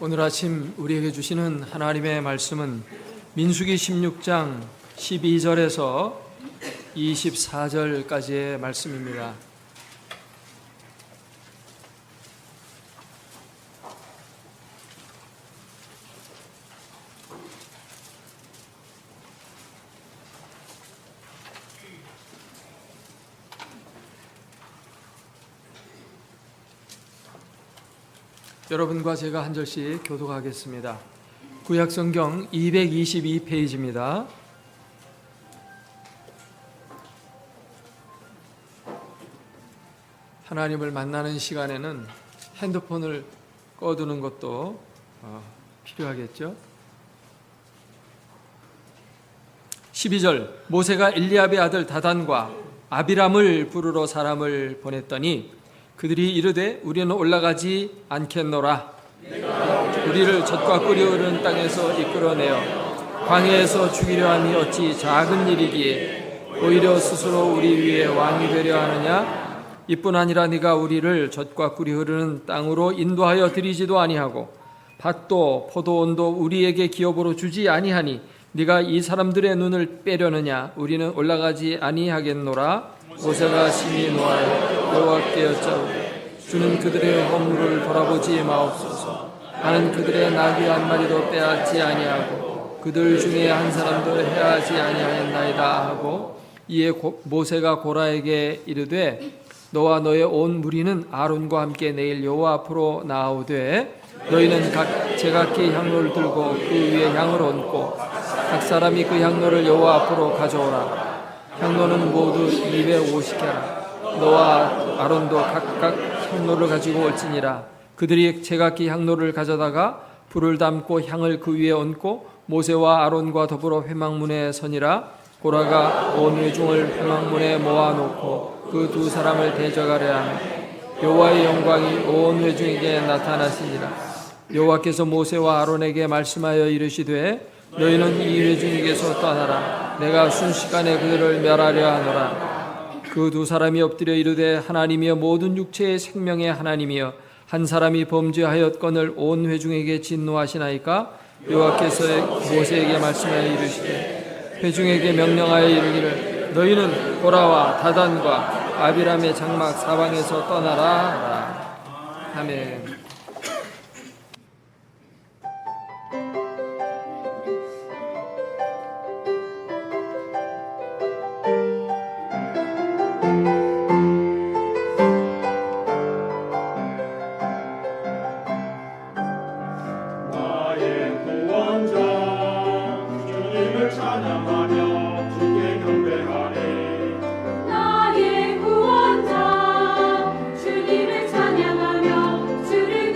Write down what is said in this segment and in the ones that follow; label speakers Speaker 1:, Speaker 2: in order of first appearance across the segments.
Speaker 1: 오늘 아침 우리에게 주시는 하나님의 말씀은 민수기 16장 12절에서 24절까지의 말씀입니다. 여러분과 제가 한 절씩 교독하겠습니다. 구약성경 222페이지입니다. 하나님을 만나는 시간에는 핸드폰을 꺼두는 것도 필요하겠죠. 12절 모세가 엘리압의 아들 다단과 아비람을 부르러 사람을 보냈더니 그들이 이르되 우리는 올라가지 않겠노라. 우리를 젖과 꿀이 흐르는 땅에서 이끌어내어 광야에서 죽이려 함이 어찌 작은 일이기에 오히려 스스로 우리 위에 왕이 되려 하느냐. 이뿐 아니라 네가 우리를 젖과 꿀이 흐르는 땅으로 인도하여 드리지도 아니하고 밭도 포도원도 우리에게 기업으로 주지 아니하니 네가 이 사람들의 눈을 빼려느냐. 우리는 올라가지 아니하겠노라. 모세가 심히 노하여 여호와께 여짜오되 주는 그들의 허물을 돌아보지 마옵소서. 나는 그들의 나귀 한 마리도 빼앗지 아니하고 그들 중에 한 사람도 해하지 아니하였나이다 하고 이에 모세가 고라에게 이르되 너와 너의 온 무리는 아론과 함께 내일 여호와 앞으로 나아오되 너희는 각 제각기 향로를 들고 그 위에 향을 얹고 각 사람이 그 향로를 여호와 앞으로 가져오라. 향로는 모두 250개라. 너와 아론도 각각 향로를 가지고 올지니라. 그들이 제각기 향로를 가져다가 불을 담고 향을 그 위에 얹고 모세와 아론과 더불어 회막문에 서니라. 고라가 온 회중을 회막문에 모아놓고 그 두 사람을 대적하려 하며 여호와의 영광이 온 회중에게 나타나시니라. 여호와께서 모세와 아론에게 말씀하여 이르시되 너희는 이 회중에게서 떠나라. 내가 순식간에 그들을 멸하려 하노라. 그 두 사람이 엎드려 이르되 하나님이여 모든 육체의 생명의 하나님이여 한 사람이 범죄하였거늘 온 회중에게 진노하시나이까. 여호와께서 모세에게 말씀하여 이르시되 회중에게 명령하여 이르기를 너희는 고라와 다단과 아비람의 장막 사방에서 떠나라. 아멘.
Speaker 2: 나의 구원자 주님을 찬양하며 주를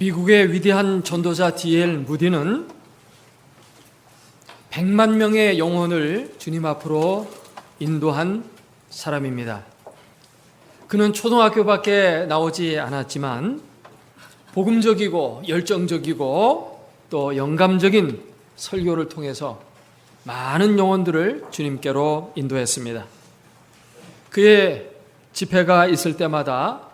Speaker 1: 미국의 위대한 전도자 D.L. 무디는 100만 명의 영혼을 주님 앞으로 인도한 사람입니다. 그는 초등학교밖에 나오지 않았지만 복음적이고 열정적이고 또 영감적인 설교를 통해서 많은 영혼들을 주님께로 인도했습니다. 그의 집회가 있을 때마다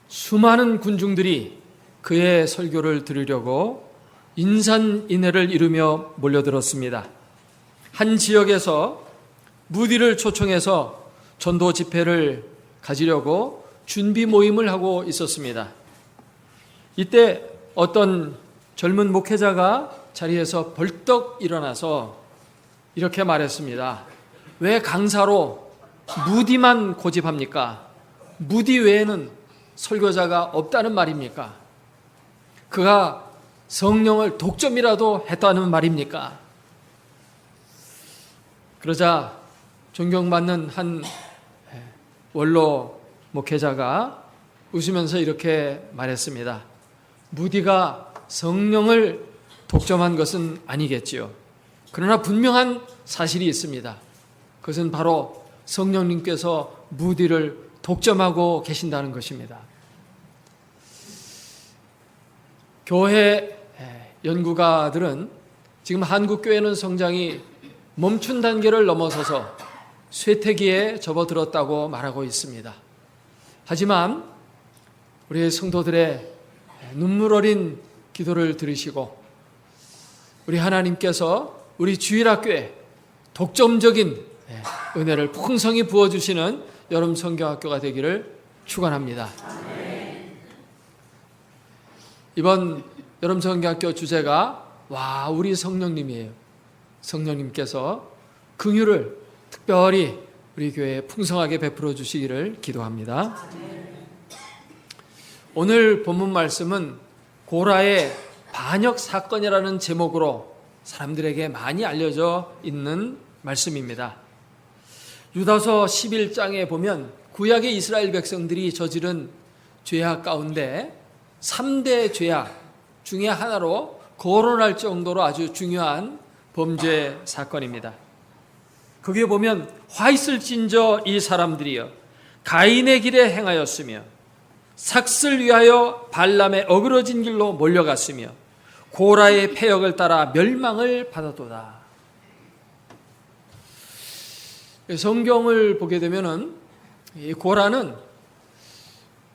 Speaker 1: 수많은 군중들이 그의 설교를 들으려고 인산인해를 이루며 몰려들었습니다. 한 지역에서 무디를 초청해서 전도 집회를 가지려고 준비 모임을 하고 있었습니다. 이때 어떤 젊은 목회자가 자리에서 벌떡 일어나서 이렇게 말했습니다. 왜 강사로 무디만 고집합니까? 무디 외에는 설교자가 없다는 말입니까? 그가 성령을 독점이라도 했다는 말입니까? 그러자 존경받는 한 원로 목회자가 웃으면서 이렇게 말했습니다. 무디가 성령을 독점한 것은 아니겠지요. 그러나 분명한 사실이 있습니다. 그것은 바로 성령님께서 무디를 독점하고 계신다는 것입니다. 교회 연구가들은 지금 한국 교회는 성장이 멈춘 단계를 넘어서서 쇠퇴기에 접어들었다고 말하고 있습니다. 하지만 우리 성도들의 눈물 어린 기도를 들으시고 우리 하나님께서 우리 주일학교에 독점적인 은혜를 풍성히 부어주시는 여름 성경학교가 되기를 축원합니다. 이번 여름 성경학교 주제가 와 우리 성령님이에요. 성령님께서 긍휼을 특별히 우리 교회에 풍성하게 베풀어 주시기를 기도합니다. 오늘 본문 말씀은 고라의 반역 사건이라는 제목으로 사람들에게 많이 알려져 있는 말씀입니다. 유다서 11장에 보면 구약의 이스라엘 백성들이 저지른 죄악 가운데 3대 죄악 중에 하나로 거론할 정도로 아주 중요한 범죄 사건입니다. 거기에 보면 화 있을진저 이 사람들이여 가인의 길에 행하였으며 삭슬 위하여 발람의 어그러진 길로 몰려갔으며 고라의 패역을 따라 멸망을 받았도다. 성경을 보게 되면은 이 고라는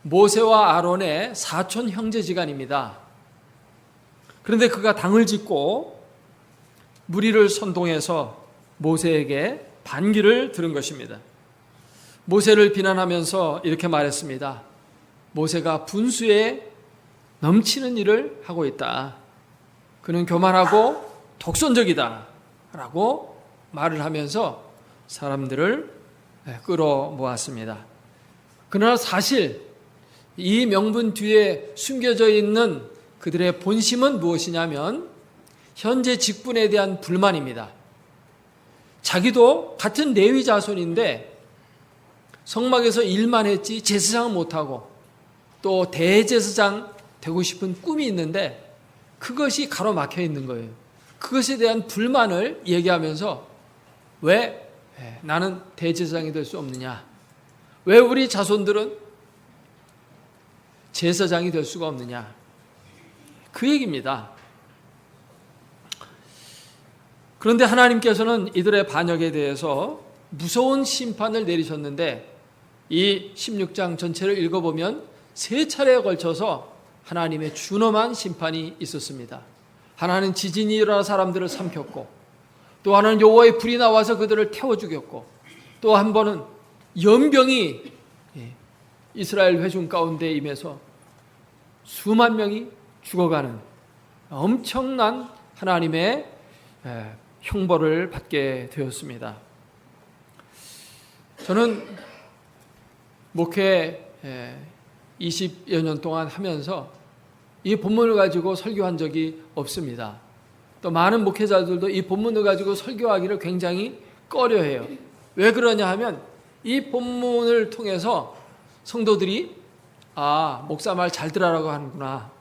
Speaker 1: 모세와 아론의 사촌 형제지간입니다. 그런데 그가 당을 짓고 무리를 선동해서 모세에게 반기를 들은 것입니다. 모세를 비난하면서 이렇게 말했습니다. 모세가 분수에 넘치는 일을 하고 있다. 그는 교만하고 독선적이다. 라고 말을 하면서 사람들을 끌어모았습니다. 그러나 사실 이 명분 뒤에 숨겨져 있는 그들의 본심은 무엇이냐면 현재 직분에 대한 불만입니다. 자기도 같은 레위 자손인데 성막에서 일만 했지 제사장은 못하고 또 대제사장 되고 싶은 꿈이 있는데 그것이 가로막혀 있는 거예요. 그것에 대한 불만을 얘기하면서 왜 나는 대제사장이 될 수 없느냐? 왜 우리 자손들은 제사장이 될 수가 없느냐? 그 얘기입니다. 그런데 하나님께서는 이들의 반역에 대해서 무서운 심판을 내리셨는데 이 16장 전체를 읽어보면 세 차례에 걸쳐서 하나님의 준엄한 심판이 있었습니다. 하나는 지진이 일어나 사람들을 삼켰고 또 하나는 여호와의 불이 나와서 그들을 태워 죽였고 또 한 번은 연병이 이스라엘 회중 가운데 임해서 수만 명이 죽어가는 엄청난 하나님의 형벌을 받게 되었습니다. 저는 목회 20여 년 동안 하면서 이 본문을 가지고 설교한 적이 없습니다. 또 많은 목회자들도 이 본문을 가지고 설교하기를 굉장히 꺼려해요. 왜 그러냐 하면 이 본문을 통해서 성도들이 목사 말 잘 들으라고 하는구나.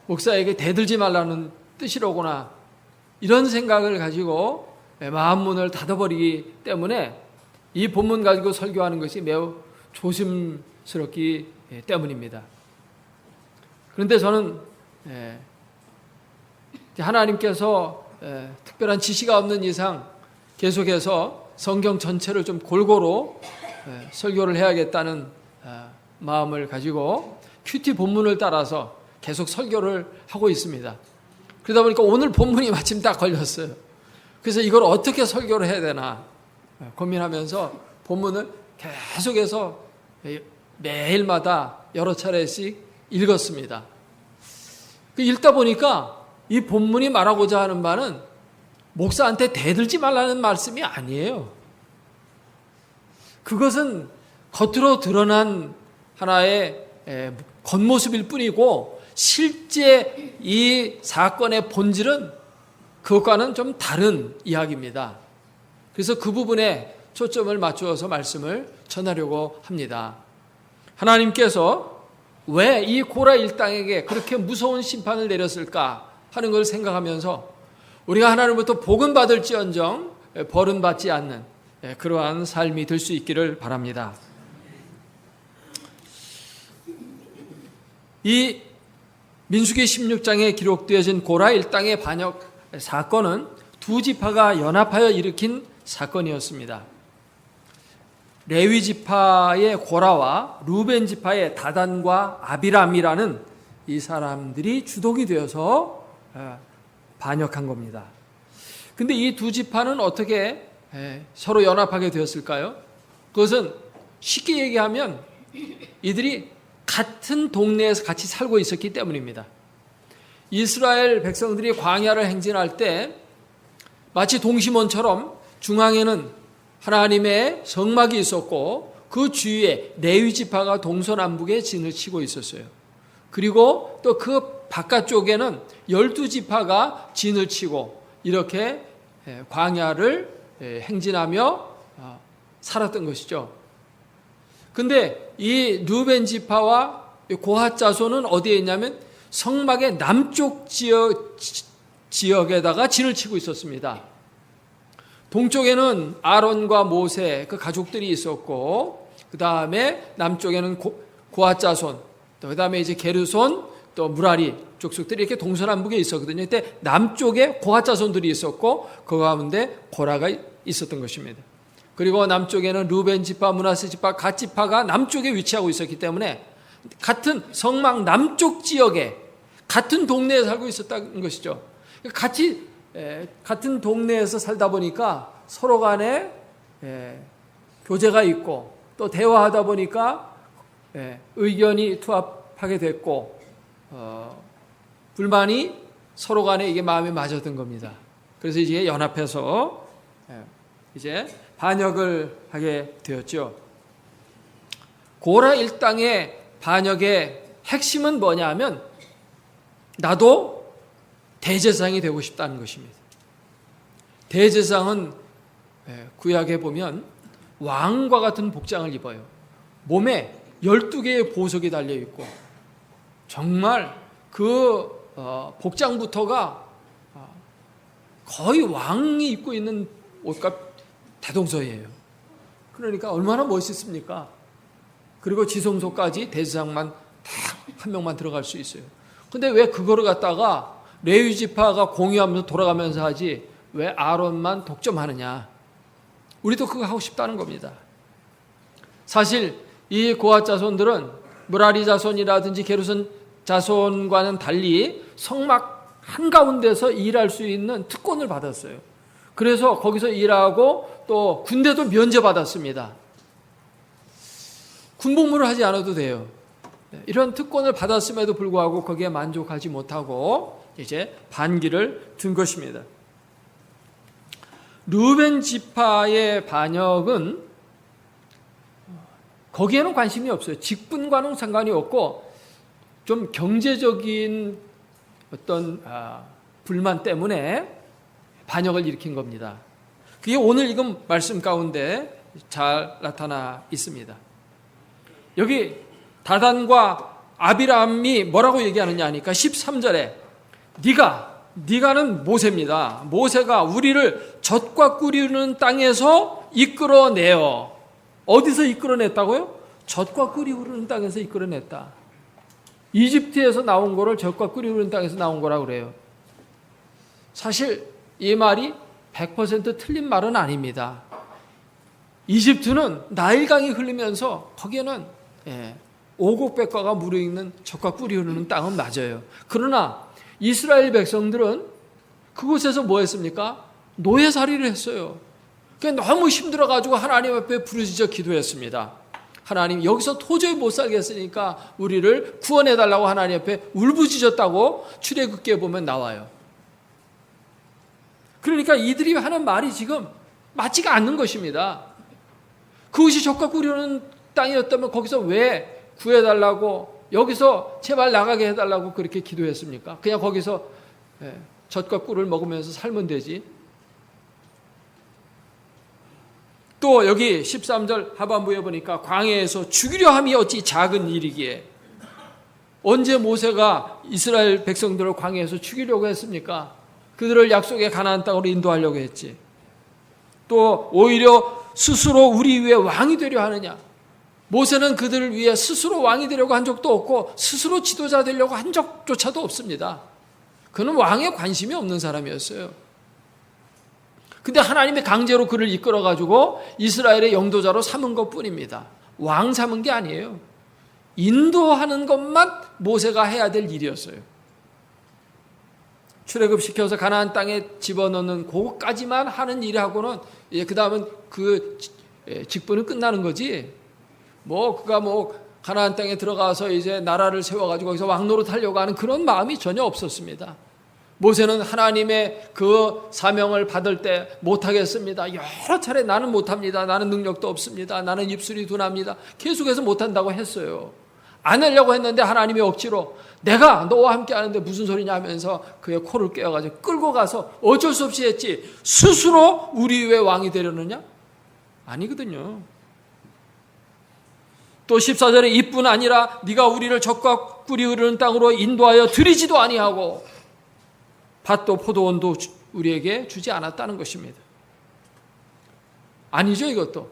Speaker 1: 목사에게 대들지 말라는 뜻이로구나, 이런 생각을 가지고 마음문을 닫아버리기 때문에 이 본문 가지고 설교하는 것이 매우 조심스럽기 때문입니다. 그런데 저는 하나님께서 특별한 지시가 없는 이상 계속해서 성경 전체를 좀 골고루 설교를 해야겠다는 마음을 가지고 큐티 본문을 따라서 계속 설교를 하고 있습니다. 그러다 보니까 오늘 본문이 마침 딱 걸렸어요. 그래서 이걸 어떻게 설교를 해야 되나 고민하면서 본문을 계속해서 매일마다 여러 차례씩 읽었습니다. 읽다 보니까 이 본문이 말하고자 하는 바는 목사한테 대들지 말라는 말씀이 아니에요. 그것은 겉으로 드러난 하나의 겉모습일 뿐이고 실제 이 사건의 본질은 그것과는 좀 다른 이야기입니다. 그래서 그 부분에 초점을 맞추어서 말씀을 전하려고 합니다. 하나님께서 왜 이 고라 일당에게 그렇게 무서운 심판을 내렸을까 하는 걸 생각하면서 우리가 하나님부터 복은 받을지언정 벌은 받지 않는 그러한 삶이 될 수 있기를 바랍니다. 이 민수기 16장에 기록되어진 고라 일당의 반역 사건은 두 지파가 연합하여 일으킨 사건이었습니다. 레위 지파의 고라와 루벤 지파의 다단과 아비람이라는 이 사람들이 주독이 되어서 반역한 겁니다. 근데 이 두 지파는 어떻게 서로 연합하게 되었을까요? 그것은 쉽게 얘기하면 이들이 같은 동네에서 같이 살고 있었기 때문입니다. 이스라엘 백성들이 광야를 행진할 때 마치 동심원처럼 중앙에는 하나님의 성막이 있었고 그 주위에 레위 지파가 동서남북에 진을 치고 있었어요. 그리고 또 그 바깥쪽에는 12지파가 진을 치고 이렇게 광야를 행진하며 살았던 것이죠. 근데 이 루벤 지파와 고핫 자손은 어디에 있냐면 성막의 남쪽 지역에다가 진을 치고 있었습니다. 동쪽에는 아론과 모세 그 가족들이 있었고 그 다음에 남쪽에는 고핫 자손, 또 그 다음에 이제 게르손, 또 무라리 족속들이 이렇게 동서남북에 있었거든요. 그때 남쪽에 고핫 자손들이 있었고 그 가운데 고라가 있었던 것입니다. 그리고 남쪽에는 루벤 지파, 므낫세 지파, 갓 지파가 남쪽에 위치하고 있었기 때문에 같은 성막 남쪽 지역에 같은 동네에 살고 있었다는 것이죠. 같이 같은 동네에서 살다 보니까 서로 간에 교제가 있고 또 대화하다 보니까 의견이 투합하게 됐고 불만이 서로 간에 이게 마음에 맞았던 겁니다. 그래서 이제 연합해서 이제 반역을 하게 되었죠. 고라 일당의 반역의 핵심은 뭐냐 하면 나도 대제사장이 되고 싶다는 것입니다. 대제사장은 구약에 보면 왕과 같은 복장을 입어요. 몸에 12개의 보석이 달려있고 정말 그 복장부터가 거의 왕이 입고 있는 옷과 대동소이해요. 그러니까 얼마나 멋있습니까? 그리고 지성소까지 대제사장만 딱 한 명만 들어갈 수 있어요. 근데 왜 그거를 갖다가 레위 지파가 공유하면서 돌아가면서 하지 왜 아론만 독점하느냐? 우리도 그거 하고 싶다는 겁니다. 사실 이 고핫 자손들은 무라리 자손이라든지 게르손 자손과는 달리 성막 한가운데서 일할 수 있는 특권을 받았어요. 그래서 거기서 일하고 또 군대도 면제받았습니다. 군복무를 하지 않아도 돼요. 이런 특권을 받았음에도 불구하고 거기에 만족하지 못하고 이제 반기를 든 것입니다. 루벤 지파의 반역은 거기에는 관심이 없어요. 직분과는 상관이 없고 좀 경제적인 어떤 불만 때문에 반역을 일으킨 겁니다. 그게 오늘 읽은 말씀 가운데 잘 나타나 있습니다. 여기 다단과 아비람이 뭐라고 얘기하느냐 하니까 13절에 네가는 모세입니다. 모세가 우리를 젖과 꿀이 흐르는 땅에서 이끌어내어. 어디서 이끌어냈다고요? 젖과 꿀이 흐르는 땅에서 이끌어냈다. 이집트에서 나온 거를 젖과 꿀이 흐르는 땅에서 나온 거라고 그래요. 사실 이 말이 100% 틀린 말은 아닙니다. 이집트는 나일강이 흐르면서 거기에는 오곡백과가 무르익는 젖과 꿀이 흐르는 땅은 맞아요. 그러나 이스라엘 백성들은 그곳에서 뭐 했습니까? 노예살이를 했어요. 너무 힘들어가지고 하나님 앞에 부르짖어 기도했습니다. 하나님, 여기서 도저히 못 살겠으니까 우리를 구원해달라고 하나님 앞에 울부짖었다고 출애굽기에 보면 나와요. 그러니까 이들이 하는 말이 지금 맞지가 않는 것입니다. 그것이 젖과 꿀이 흐르는 땅이었다면 거기서 왜 구해달라고, 여기서 제발 나가게 해달라고 그렇게 기도했습니까? 그냥 거기서 젖과 꿀을 먹으면서 살면 되지. 또 여기 13절 하반부에 보니까 광야에서 죽이려 함이 어찌 작은 일이기에. 언제 모세가 이스라엘 백성들을 광야에서 죽이려고 했습니까? 그들을 약속의 가나안 땅으로 인도하려고 했지. 또 오히려 스스로 우리 위에 왕이 되려 하느냐. 모세는 그들을 위해 스스로 왕이 되려고 한 적도 없고 스스로 지도자 되려고 한 적조차도 없습니다. 그는 왕에 관심이 없는 사람이었어요. 근데 하나님이 강제로 그를 이끌어가지고 이스라엘의 영도자로 삼은 것뿐입니다. 왕 삼은 게 아니에요. 인도하는 것만 모세가 해야 될 일이었어요. 출애굽시켜서 가나안 땅에 집어넣는 그것까지만 하는 일하고는 그 다음은 그 직분은 끝나는 거지. 그가 가나안 땅에 들어가서 이제 나라를 세워가지고 거기서 왕노릇 하려고 하는 그런 마음이 전혀 없었습니다. 모세는 하나님의 그 사명을 받을 때 못하겠습니다. 여러 차례 나는 못합니다. 나는 능력도 없습니다. 나는 입술이 둔합니다. 계속해서 못한다고 했어요. 안 하려고 했는데 하나님이 억지로 내가 너와 함께 하는데 무슨 소리냐 하면서 그의 코를 꿰어가지고 끌고 가서 어쩔 수 없이 했지. 스스로 우리 위에 왕이 되려느냐? 아니거든요. 또 14절에 이뿐 아니라 네가 우리를 젖과 꿀이 흐르는 땅으로 인도하여 들이지도 아니하고 밭도 포도원도 우리에게 주지 않았다는 것입니다. 아니죠, 이것도.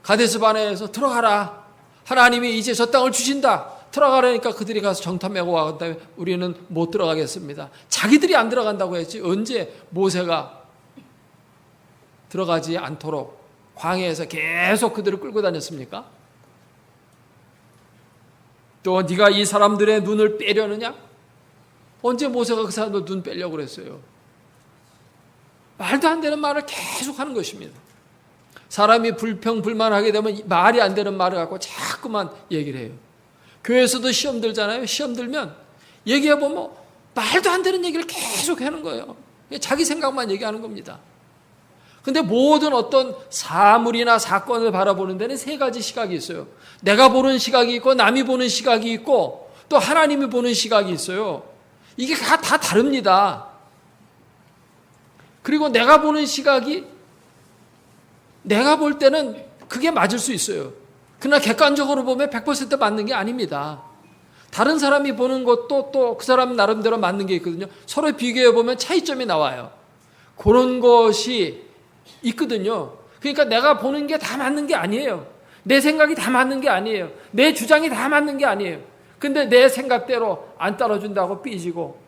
Speaker 1: 가데스바네에서 들어가라. 하나님이 이제 저 땅을 주신다. 들어가라니까 그들이 가서 정탐 메고 와간 다음에 우리는 못 들어가겠습니다. 자기들이 안 들어간다고 했지. 언제 모세가 들어가지 않도록 광야에서 계속 그들을 끌고 다녔습니까? 또 네가 이 사람들의 눈을 빼려느냐? 언제 모세가 그 사람들 눈 빼려고 그랬어요? 말도 안 되는 말을 계속 하는 것입니다. 사람이 불평불만하게 되면 말이 안 되는 말을 갖고 자꾸만 얘기를 해요. 교회에서도 시험 들잖아요. 시험 들면 얘기해보면 말도 안 되는 얘기를 계속 하는 거예요. 자기 생각만 얘기하는 겁니다. 근데 모든 어떤 사물이나 사건을 바라보는 데는 세 가지 시각이 있어요. 내가 보는 시각이 있고 남이 보는 시각이 있고 또 하나님이 보는 시각이 있어요. 이게 다 다릅니다. 그리고 내가 보는 시각이 내가 볼 때는 그게 맞을 수 있어요. 그러나 객관적으로 보면 100% 맞는 게 아닙니다. 다른 사람이 보는 것도 또 그 사람 나름대로 맞는 게 있거든요. 서로 비교해 보면 차이점이 나와요. 그런 것이 있거든요. 그러니까 내가 보는 게 다 맞는 게 아니에요. 내 생각이 다 맞는 게 아니에요. 내 주장이 다 맞는 게 아니에요. 근데 내 생각대로 안 따라준다고 삐지고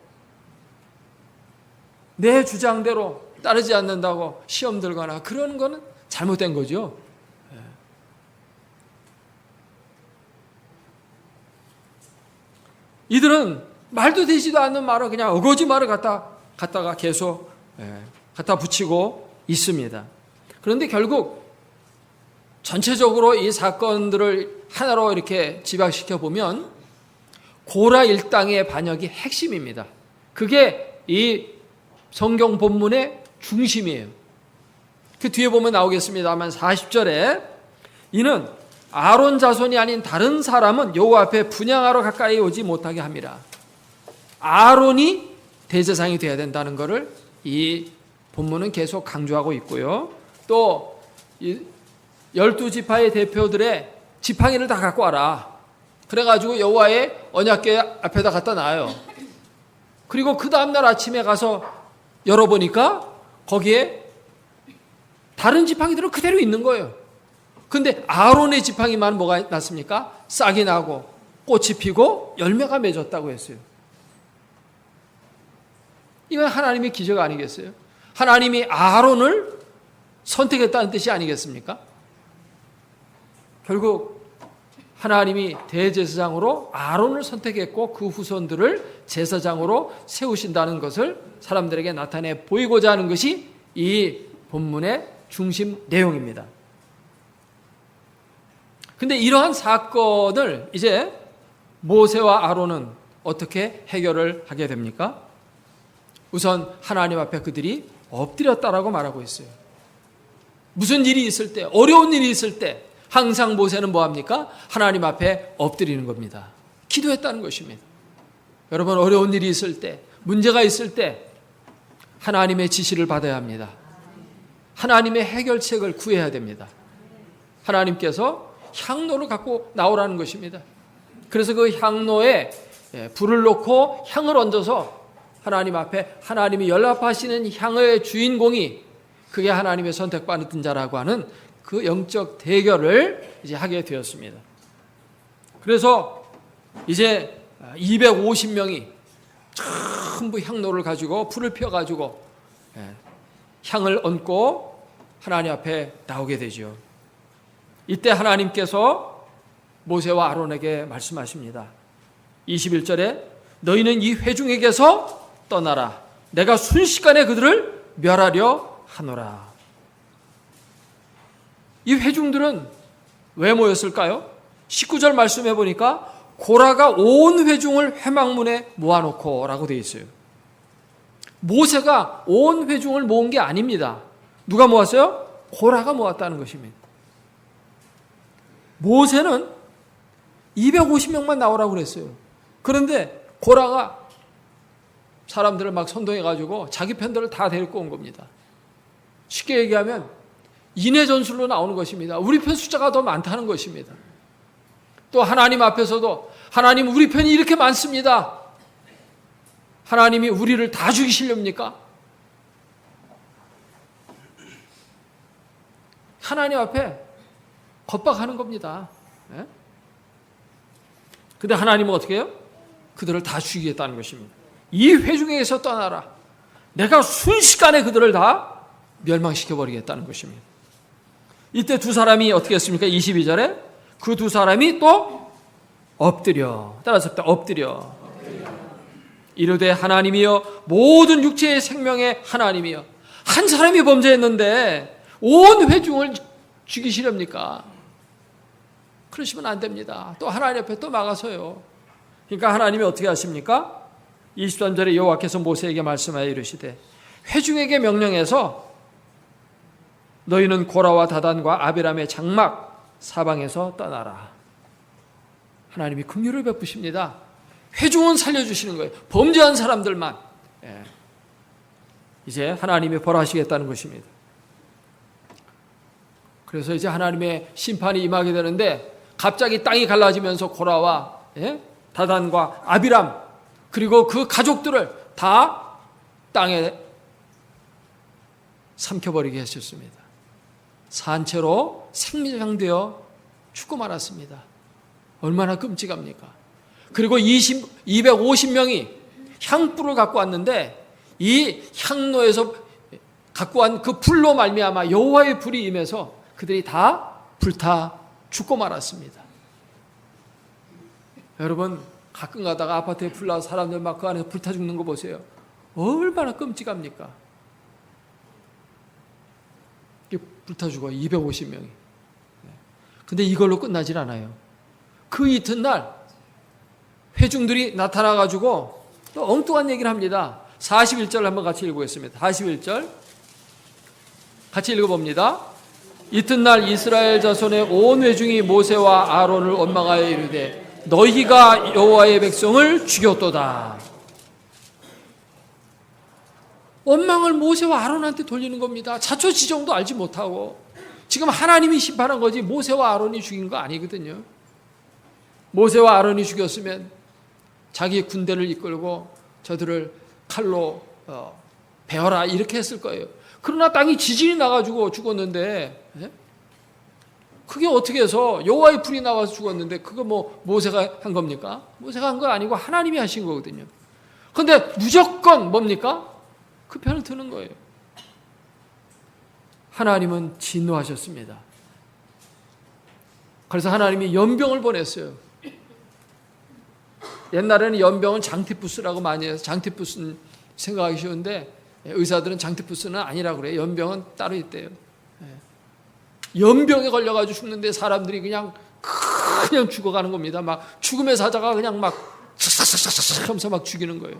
Speaker 1: 내 주장대로 따르지 않는다고 시험 들거나 그런 거는 잘못된 거죠. 이들은 말도 되지도 않는 말을 그냥 어거지 말을 갖다가 계속 갖다 붙이고 있습니다. 그런데 결국 전체적으로 이 사건들을 하나로 이렇게 집약시켜 보면 고라 일당의 반역이 핵심입니다. 그게 이 성경 본문의 중심이에요. 그 뒤에 보면 나오겠습니다만 40절에 이는 아론 자손이 아닌 다른 사람은 여호와 앞에 분향하러 가까이 오지 못하게 함이라. 아론이 대제사장이 되어야 된다는 것을 이 본문은 계속 강조하고 있고요. 또 12지파의 대표들의 지팡이를 다 갖고 와라. 그래가지고 여호와의 언약궤 앞에다 갖다 놔요. 그리고 그 다음날 아침에 가서 열어보니까 거기에 다른 지팡이들은 그대로 있는 거예요. 근데 아론의 지팡이만 뭐가 났습니까? 싹이 나고 꽃이 피고 열매가 맺었다고 했어요. 이건 하나님의 기적 아니겠어요? 하나님이 아론을 선택했다는 뜻이 아니겠습니까? 결국 하나님이 대제사장으로 아론을 선택했고 그 후손들을 제사장으로 세우신다는 것을 사람들에게 나타내 보이고자 하는 것이 이 본문의 중심 내용입니다. 근데 이러한 사건을 이제 모세와 아론은 어떻게 해결을 하게 됩니까? 우선 하나님 앞에 그들이 엎드렸다라고 말하고 있어요. 무슨 일이 있을 때, 어려운 일이 있을 때 항상 모세는 뭐합니까? 하나님 앞에 엎드리는 겁니다. 기도했다는 것입니다. 여러분, 어려운 일이 있을 때, 문제가 있을 때 하나님의 지시를 받아야 합니다. 하나님의 해결책을 구해야 됩니다. 하나님께서 향로를 갖고 나오라는 것입니다. 그래서 그 향로에 불을 놓고 향을 얹어서 하나님 앞에 하나님이 연락하시는 향의 주인공이 그게 하나님의 선택받은 자라고 하는 그 영적 대결을 이제 하게 되었습니다. 그래서 이제 250명이 전부 향로를 가지고 불을 펴가지고 향을 얹고 하나님 앞에 나오게 되죠. 이때 하나님께서 모세와 아론에게 말씀하십니다. 21절에 너희는 이 회중에게서 떠나라. 내가 순식간에 그들을 멸하려 하노라. 이 회중들은 왜 모였을까요? 19절 말씀해 보니까 고라가 온 회중을 회막문에 모아놓고 라고 되어 있어요. 모세가 온 회중을 모은 게 아닙니다. 누가 모았어요? 고라가 모았다는 것입니다. 모세는 250명만 나오라고 그랬어요. 그런데 고라가 사람들을 막 선동해가지고 자기 편들을 다 데리고 온 겁니다. 쉽게 얘기하면 인해 전술로 나오는 것입니다. 우리 편 숫자가 더 많다는 것입니다. 또 하나님 앞에서도 하나님 우리 편이 이렇게 많습니다. 하나님이 우리를 다 죽이시렵니까? 하나님 앞에 겁박하는 겁니다. 근데 하나님은 어떻게 해요? 그들을 다 죽이겠다는 것입니다. 이 회중에서 떠나라. 내가 순식간에 그들을 다 멸망시켜버리겠다는 것입니다. 이때 두 사람이 어떻게 했습니까? 22절에 그 두 사람이 또 엎드려. 따라서 엎드려. 이르되 하나님이여 모든 육체의 생명의 하나님이여 한 사람이 범죄했는데 온 회중을 죽이시렵니까? 그러시면 안 됩니다. 또 하나님 앞에 또 막아서요. 그러니까 하나님이 어떻게 하십니까? 23절에 여호와께서 모세에게 말씀하여 이르시되 회중에게 명령해서 너희는 고라와 다단과 아비람의 장막 사방에서 떠나라. 하나님이 긍휼을 베푸십니다. 회중은 살려주시는 거예요. 범죄한 사람들만 이제 하나님이 벌하시겠다는 것입니다. 그래서 이제 하나님의 심판이 임하게 되는데 갑자기 땅이 갈라지면서 고라와 다단과 아비람 그리고 그 가족들을 다 땅에 삼켜버리게 하셨습니다. 산채로 생명되어 죽고 말았습니다. 얼마나 끔찍합니까? 그리고 250명이 향불을 갖고 왔는데 이 향로에서 갖고 온 그 불로 말미암아 여호와의 불이 임해서 그들이 다 불타 죽고 말았습니다. 여러분 가끔 가다가 아파트에 불 나서 사람들 막 그 안에서 불타 죽는 거 보세요. 얼마나 끔찍합니까? 불타 죽어요. 250명이. 근데 이걸로 끝나질 않아요. 그 이튿날 회중들이 나타나가지고 또 엉뚱한 얘기를 합니다. 41절 한번 같이 읽어보겠습니다. 41절 같이 읽어봅니다. 이튿날 이스라엘 자손의 온 회중이 모세와 아론을 원망하여 이르되 너희가 여호와의 백성을 죽였도다. 원망을 모세와 아론한테 돌리는 겁니다. 자초지종도 알지 못하고 지금 하나님이 심판한 거지 모세와 아론이 죽인 거 아니거든요. 모세와 아론이 죽였으면 자기 군대를 이끌고 저들을 칼로 베어라 이렇게 했을 거예요. 그러나 땅이 지진이 나가지고 죽었는데, 그게 어떻게 해서 여호와의 불이 나와서 죽었는데 그거 뭐 모세가 한 겁니까? 모세가 한 거 아니고 하나님이 하신 거거든요. 그런데 무조건 뭡니까? 그 편을 드는 거예요. 하나님은 진노하셨습니다. 그래서 하나님이 연병을 보냈어요. 옛날에는 연병은 장티푸스라고 많이 해서 장티푸스는 생각하기 쉬운데 의사들은 장티푸스는 아니라고 그래요. 연병은 따로 있대요. 연병에 걸려가지고 죽는데 사람들이 그냥 죽어가는 겁니다. 막 죽음의 사자가 그냥 막 삭삭삭삭 하면서 막 죽이는 거예요.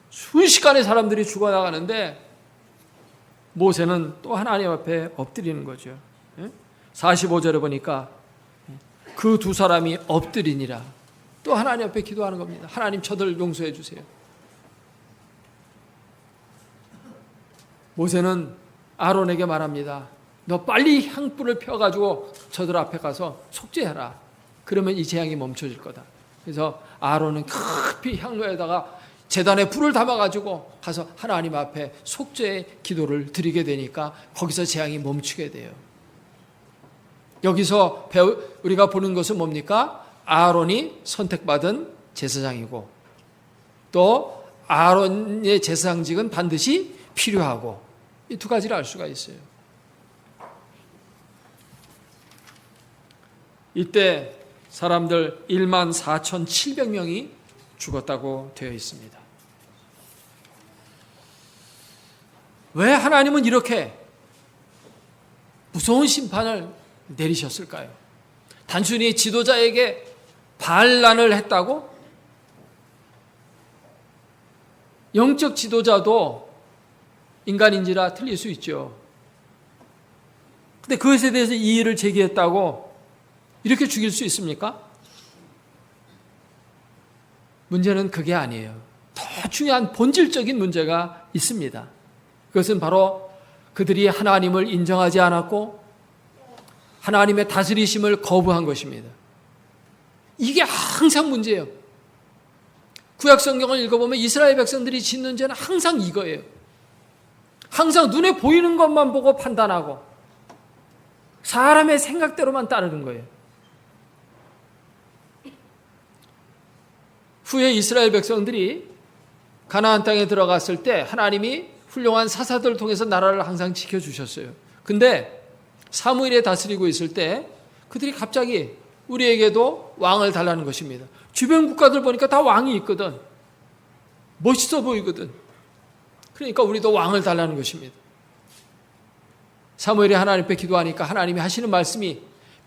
Speaker 1: 순식간에 사람들이 죽어나가는데 모세는 또 하나님 앞에 엎드리는 거죠. 45절에 보니까 그 두 사람이 엎드리니라. 또 하나님 앞에 기도하는 겁니다. 하나님 저들 용서해 주세요. 모세는 아론에게 말합니다. 너 빨리 향불을 펴가지고 저들 앞에 가서 속죄해라. 그러면 이 재앙이 멈춰질 거다. 그래서 아론은 급히 향로에다가 제단에 불을 담아가지고 가서 하나님 앞에 속죄의 기도를 드리게 되니까 거기서 재앙이 멈추게 돼요. 여기서 우리가 보는 것은 뭡니까? 아론이 선택받은 제사장이고 또 아론의 제사장직은 반드시 필요하고 이 두 가지를 알 수가 있어요. 이때 사람들 14,700명이 죽었다고 되어 있습니다. 왜 하나님은 이렇게 무서운 심판을 내리셨을까요? 단순히 지도자에게 반란을 했다고? 영적 지도자도 인간인지라 틀릴 수 있죠. 근데 그것에 대해서 이의를 제기했다고 이렇게 죽일 수 있습니까? 문제는 그게 아니에요. 더 중요한 본질적인 문제가 있습니다. 그것은 바로 그들이 하나님을 인정하지 않았고 하나님의 다스리심을 거부한 것입니다. 이게 항상 문제예요. 구약 성경을 읽어보면 이스라엘 백성들이 짓는 죄는 항상 이거예요. 항상 눈에 보이는 것만 보고 판단하고 사람의 생각대로만 따르는 거예요. 후에 이스라엘 백성들이 가나안 땅에 들어갔을 때 하나님이 훌륭한 사사들을 통해서 나라를 항상 지켜주셨어요. 근데 사무엘에 다스리고 있을 때 그들이 갑자기 우리에게도 왕을 달라는 것입니다. 주변 국가들 보니까 다 왕이 있거든. 멋있어 보이거든. 그러니까 우리도 왕을 달라는 것입니다. 사무엘이 하나님 앞에 기도하니까 하나님이 하시는 말씀이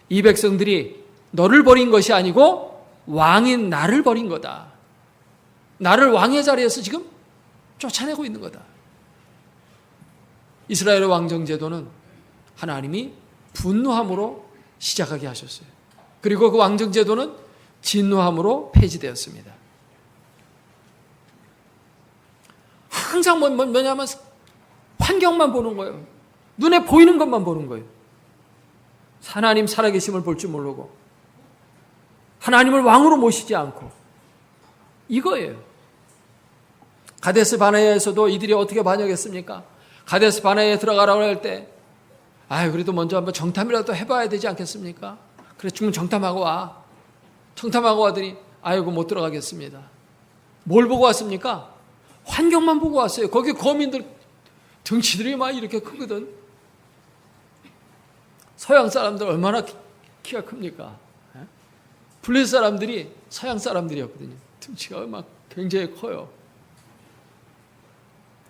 Speaker 1: 이 백성들이 너를 버린 것이 아니고 왕인 나를 버린 거다. 나를 왕의 자리에서 지금 쫓아내고 있는 거다. 이스라엘의 왕정제도는 하나님이 분노함으로 시작하게 하셨어요. 그리고 그 왕정제도는 진노함으로 폐지되었습니다. 항상 뭐냐면 환경만 보는 거예요. 눈에 보이는 것만 보는 거예요. 하나님 살아계심을 볼 줄 모르고 하나님을 왕으로 모시지 않고 이거예요. 가데스 바네아에서도 이들이 어떻게 반역했습니까? 가데스 바네아에 들어가라고 할 때 그래도 먼저 한번 정탐이라도 해봐야 되지 않겠습니까? 그래 죽으면 정탐하고 와. 정탐하고 와더니 아이고 못 들어가겠습니다. 뭘 보고 왔습니까? 환경만 보고 왔어요. 거기 거민들 덩치들이 막 이렇게 크거든. 서양 사람들 얼마나 키가 큽니까? 블레셋 사람들이 서양 사람들이었거든요. 덩치가 막 굉장히 커요.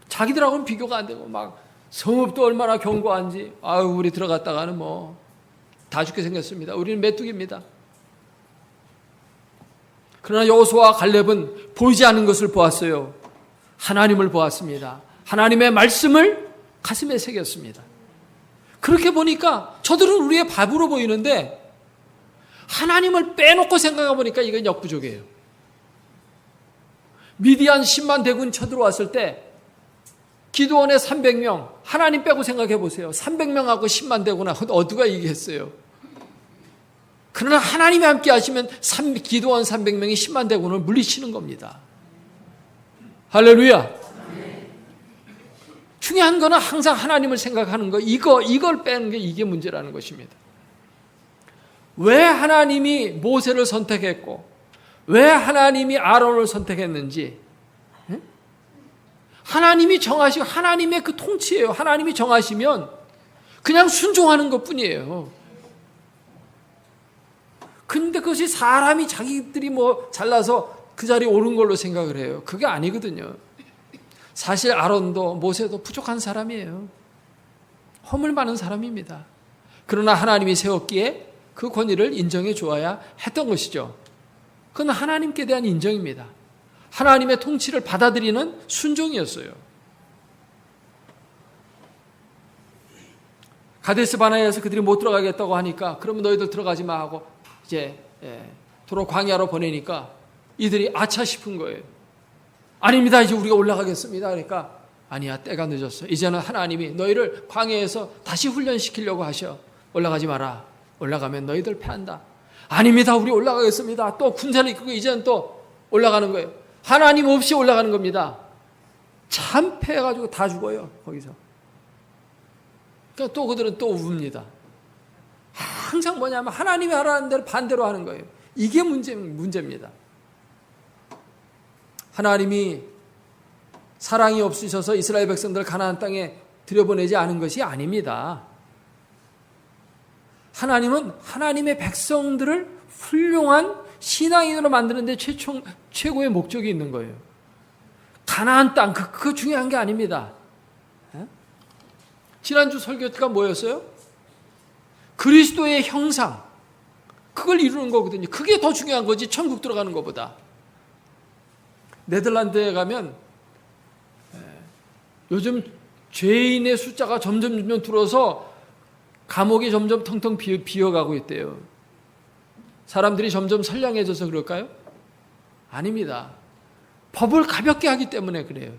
Speaker 1: 자기들하고는 비교가 안 되고 막 성읍도 얼마나 견고한지 우리 들어갔다가는 뭐 다 죽게 생겼습니다. 우리는 메뚜기입니다. 그러나 여호수아와 갈렙은 보이지 않는 것을 보았어요. 하나님을 보았습니다. 하나님의 말씀을 가슴에 새겼습니다. 그렇게 보니까 저들은 우리의 밥으로 보이는데 하나님을 빼놓고 생각해 보니까 이건 역부족이에요. 미디안 10만 대군 쳐들어왔을 때 기드온의 300명 하나님 빼고 생각해 보세요. 300명하고 10만 대군 어디가 이기겠어요? 그러나 하나님이 함께 하시면 기도원 300명이 10만 대군을 물리치는 겁니다. 할렐루야. 중요한 거는 항상 하나님을 생각하는 거, 이걸 빼는 게 이게 문제라는 것입니다. 왜 하나님이 모세를 선택했고 왜 하나님이 아론을 선택했는지, 하나님이 정하시고 하나님의 그 통치예요. 하나님이 정하시면 그냥 순종하는 것뿐이에요. 근데 그것이 사람이 자기들이 잘나서 그 자리에 오른 걸로 생각을 해요. 그게 아니거든요. 사실 아론도 모세도 부족한 사람이에요. 허물 많은 사람입니다. 그러나 하나님이 세웠기에 그 권위를 인정해 주어야 했던 것이죠. 그건 하나님께 대한 인정입니다. 하나님의 통치를 받아들이는 순종이었어요. 가데스 바네아에서 그들이 못 들어가겠다고 하니까 그러면 너희들 들어가지 마 하고 이제 도로 광야로 보내니까 이들이 아차 싶은 거예요. 아닙니다. 이제 우리가 올라가겠습니다. 그러니까 아니야, 때가 늦었어. 이제는 하나님이 너희를 광야에서 다시 훈련시키려고 하셔. 올라가지 마라. 올라가면 너희들 패한다. 아닙니다. 우리 올라가겠습니다. 또 군사를 이끌고 이제는 또 올라가는 거예요. 하나님 없이 올라가는 겁니다. 참 패해가지고 다 죽어요. 거기서. 그러니까 또 그들은 또 웁니다. 항상 뭐냐면 하나님이 하라는 대로 반대로 하는 거예요. 이게 문제입니다. 하나님이 사랑이 없으셔서 이스라엘 백성들을 가나안 땅에 들여보내지 않은 것이 아닙니다. 하나님은 하나님의 백성들을 훌륭한 신앙인으로 만드는 데 최고의 목적이 있는 거예요. 가나안 땅, 그거 중요한 게 아닙니다. 지난주 설교가 뭐였어요? 그리스도의 형상, 그걸 이루는 거거든요. 그게 더 중요한 거지 천국 들어가는 것보다. 네덜란드에 가면 요즘 죄인의 숫자가 점점 줄어서 감옥이 점점 텅텅 비어가고 있대요. 사람들이 점점 선량해져서 그럴까요? 아닙니다. 법을 가볍게 하기 때문에 그래요.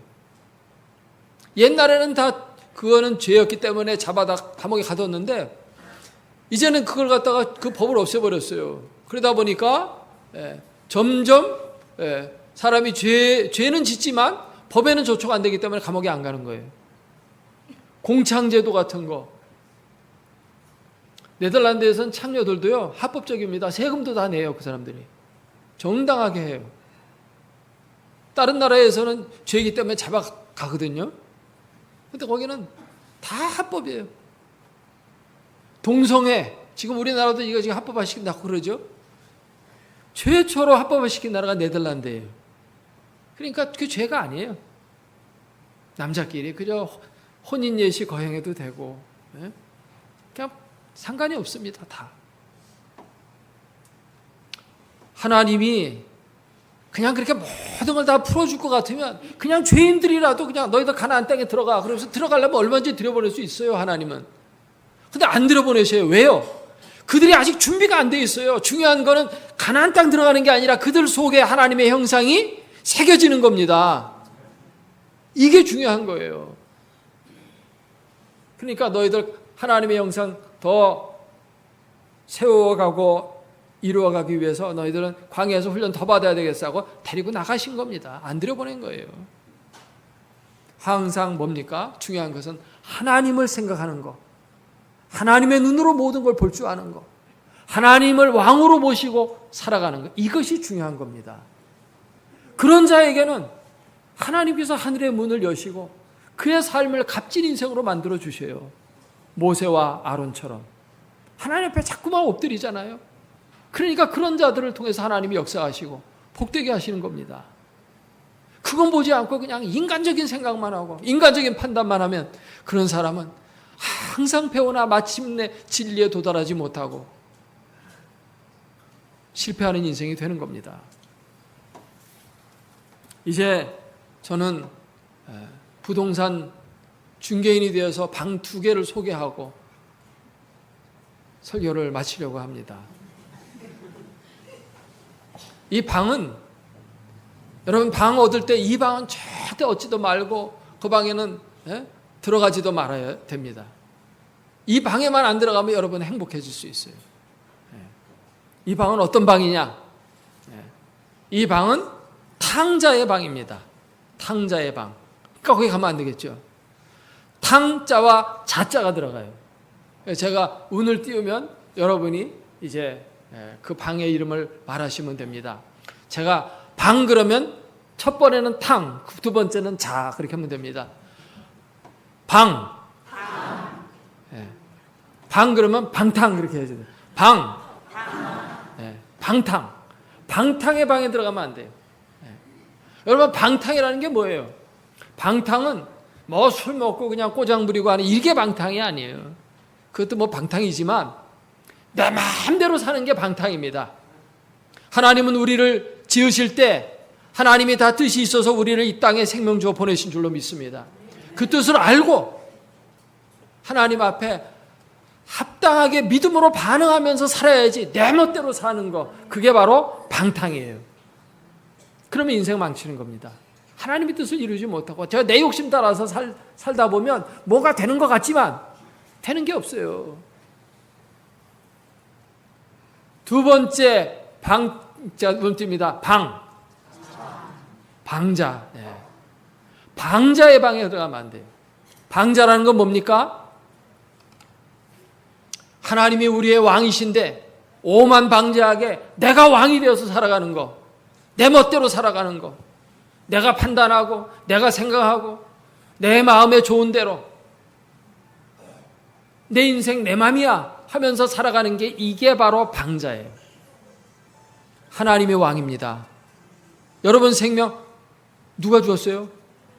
Speaker 1: 옛날에는 다 그거는 죄였기 때문에 잡아다 감옥에 가뒀는데 이제는 그걸 갖다가 그 법을 없애버렸어요. 그러다 보니까 점점 사람이 죄는 짓지만 법에는 저촉 안 되기 때문에 감옥에 안 가는 거예요. 공창제도 같은 거. 네덜란드에서는 창녀들도요 합법적입니다. 세금도 다 내요. 그 사람들이 정당하게 해요. 다른 나라에서는 죄이기 때문에 잡아가거든요. 근데 거기는 다 합법이에요. 동성애, 지금 우리나라도 이거 지금 합법화시킨다고 그러죠. 최초로 합법화시킨 나라가 네덜란드예요. 그러니까 그 죄가 아니에요. 남자끼리 그저 혼인 예시 거행해도 되고, 그냥 상관이 없습니다. 다. 하나님이 그냥 그렇게 모든 걸 다 풀어줄 것 같으면 그냥 죄인들이라도 그냥 너희들 가나안 땅에 들어가. 그러면서 들어가려면 얼마든지 들여보낼 수 있어요. 하나님은. 근데 안 들여보내셔요. 왜요? 그들이 아직 준비가 안 돼 있어요. 중요한 거는 가나안 땅 들어가는 게 아니라 그들 속에 하나님의 형상이 새겨지는 겁니다. 이게 중요한 거예요. 그러니까 너희들 하나님의 형상 더 세워가고 이루어가기 위해서 너희들은 광야에서 훈련 더 받아야 되겠어 하고 데리고 나가신 겁니다. 안 들여보낸 거예요. 항상 뭡니까? 중요한 것은 하나님을 생각하는 거, 하나님의 눈으로 모든 걸 볼 줄 아는 거, 하나님을 왕으로 모시고 살아가는 거, 이것이 중요한 겁니다. 그런 자에게는 하나님께서 하늘의 문을 여시고 그의 삶을 값진 인생으로 만들어 주셔요. 모세와 아론처럼 하나님 앞에 자꾸만 엎드리잖아요. 그러니까 그런 자들을 통해서 하나님이 역사하시고 복되게 하시는 겁니다. 그건 보지 않고 그냥 인간적인 생각만 하고 인간적인 판단만 하면 그런 사람은 항상 배우나 마침내 진리에 도달하지 못하고 실패하는 인생이 되는 겁니다. 이제 저는 부동산 중개인이 되어서 방 2개를 소개하고 설교를 마치려고 합니다. 이 방은 여러분 방 얻을 때 이 방은 절대 얻지도 말고 그 방에는 들어가지도 말아야 됩니다. 이 방에만 안 들어가면 여러분 행복해질 수 있어요. 이 방은 어떤 방이냐? 이 방은 탕자의 방입니다. 탕자의 방. 그러니까 거기 가면 안 되겠죠. 탕자와 자자가 들어가요. 제가 운을 띄우면 여러분이 이제 그 방의 이름을 말하시면 됩니다. 제가 방 그러면 첫 번에는 탕, 두 번째는 자 그렇게 하면 됩니다. 방. 방 그러면 방탕 그렇게 해야죠. 방. 방탕. 방탕의 방에 들어가면 안 돼요. 여러분 방탕이라는 게 뭐예요? 방탕은 뭐 술 먹고 그냥 꼬장 부리고 하는 이게 방탕이 아니에요. 그것도 뭐 방탕이지만 내 마음대로 사는 게 방탕입니다. 하나님은 우리를 지으실 때 하나님이 다 뜻이 있어서 우리를 이 땅에 생명 주어 보내신 줄로 믿습니다. 그 뜻을 알고 하나님 앞에 합당하게 믿음으로 반응하면서 살아야지 내 멋대로 사는 거, 그게 바로 방탕이에요. 그러면 인생 망치는 겁니다. 하나님의 뜻을 이루지 못하고 제가 내 욕심 따라서 살다 보면 뭐가 되는 것 같지만 되는 게 없어요. 두 번째 번째입니다. 방자. 방자의 방에 들어가면 안 돼요. 방자라는 건 뭡니까? 하나님이 우리의 왕이신데 오만방자하게 내가 왕이 되어서 살아가는 거, 내 멋대로 살아가는 거, 내가 판단하고 내가 생각하고 내 마음에 좋은 대로 내 인생 내 맘이야 하면서 살아가는 게 이게 바로 방자예요. 하나님의 왕입니다. 여러분 생명 누가 주었어요?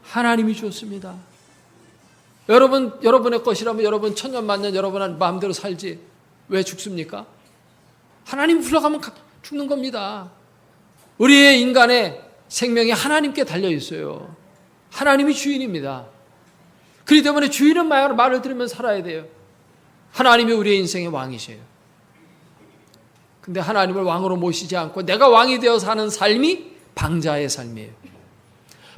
Speaker 1: 하나님이 주었습니다. 여러분의 것이라면 여러분 천년만년 여러분 마음대로 살지 왜 죽습니까? 하나님 불러가면 죽는 겁니다. 우리의 인간의 생명이 하나님께 달려 있어요. 하나님이 주인입니다. 그렇기 때문에 주인은 말을 들으면 살아야 돼요. 하나님이 우리의 인생의 왕이세요. 근데 하나님을 왕으로 모시지 않고 내가 왕이 되어 사는 삶이 방자의 삶이에요.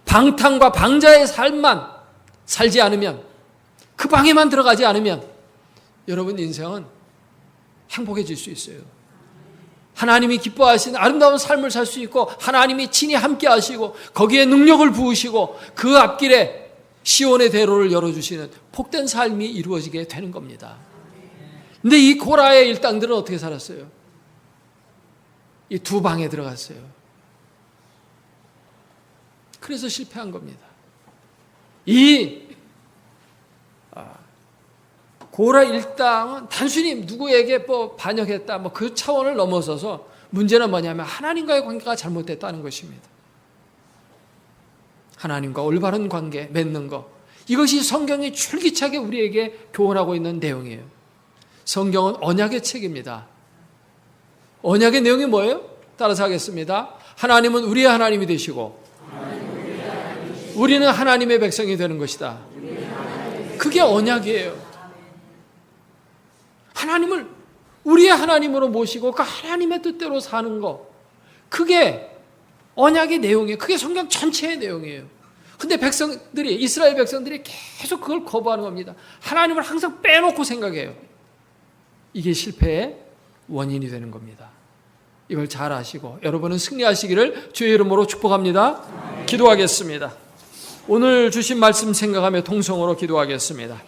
Speaker 1: 방탕과 방자의 삶만 살지 않으면, 그 방에만 들어가지 않으면 여러분 인생은 행복해질 수 있어요. 하나님이 기뻐하시는 아름다운 삶을 살 수 있고 하나님이 친히 함께 하시고 거기에 능력을 부으시고 그 앞길에 시온의 대로를 열어주시는 복된 삶이 이루어지게 되는 겁니다. 근데 이 고라의 일당들은 어떻게 살았어요? 이 두 방에 들어갔어요. 그래서 실패한 겁니다. 이 고라 일당은 단순히 누구에게 반역했다 그 차원을 넘어서서 문제는 뭐냐면 하나님과의 관계가 잘못됐다는 것입니다. 하나님과 올바른 관계 맺는 것, 이것이 성경이 줄기차게 우리에게 교훈하고 있는 내용이에요. 성경은 언약의 책입니다. 언약의 내용이 뭐예요? 따라서 하겠습니다. 하나님은 우리의 하나님이 되시고 우리는 하나님의 백성이 되는 것이다. 그게 언약이에요. 하나님을 우리의 하나님으로 모시고 그 하나님의 뜻대로 사는 거, 그게 언약의 내용이에요. 그게 성경 전체의 내용이에요. 근데 이스라엘 백성들이 계속 그걸 거부하는 겁니다. 하나님을 항상 빼놓고 생각해요. 이게 실패의 원인이 되는 겁니다. 이걸 잘 아시고 여러분은 승리하시기를 주의 이름으로 축복합니다. 기도하겠습니다. 오늘 주신 말씀 생각하며 통성으로 기도하겠습니다.